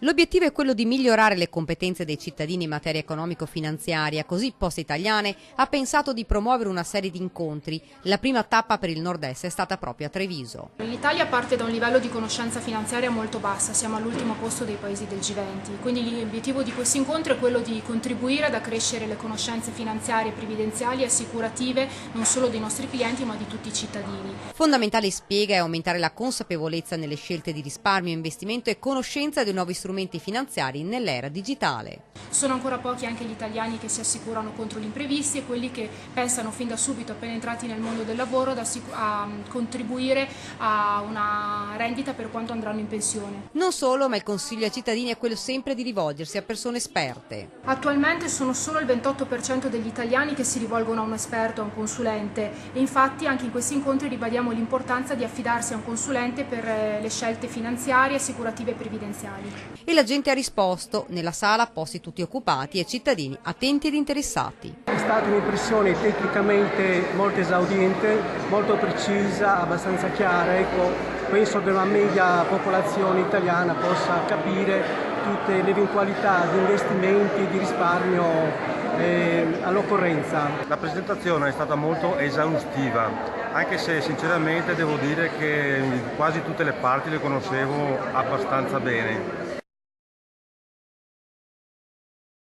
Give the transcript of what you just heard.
L'obiettivo è quello di migliorare le competenze dei cittadini in materia economico-finanziaria, così Poste Italiane ha pensato di promuovere una serie di incontri. La prima tappa per il nord-est è stata proprio a Treviso. L'Italia parte da un livello di conoscenza finanziaria molto bassa, siamo all'ultimo posto dei paesi del G20, quindi l'obiettivo di questo incontro è quello di contribuire ad accrescere le conoscenze finanziarie, previdenziali e assicurative non solo dei nostri clienti ma di tutti i cittadini. Fondamentale, spiega, è aumentare la consapevolezza nelle scelte di risparmio, investimento e conoscenza dei nuovi strumenti finanziari nell'era digitale. Sono ancora pochi anche gli italiani che si assicurano contro gli imprevisti e quelli che pensano fin da subito, appena entrati nel mondo del lavoro, a contribuire a una rendita per quanto andranno in pensione. Non solo, ma il consiglio ai cittadini è quello sempre di rivolgersi a persone esperte. Attualmente sono solo il 28% degli italiani che si rivolgono a un esperto, a un consulente, e infatti anche in questi incontri ribadiamo l'importanza di affidarsi a un consulente per le scelte finanziarie, assicurative e previdenziali. E la gente ha risposto, nella sala posti tutti occupati e cittadini attenti ed interessati. È stata un'impressione tecnicamente molto esauriente, molto precisa, abbastanza chiara. Ecco, penso che una media popolazione italiana possa capire tutte le eventualità di investimenti, di risparmio all'occorrenza. La presentazione è stata molto esaustiva, anche se sinceramente devo dire che quasi tutte le parti le conoscevo abbastanza bene.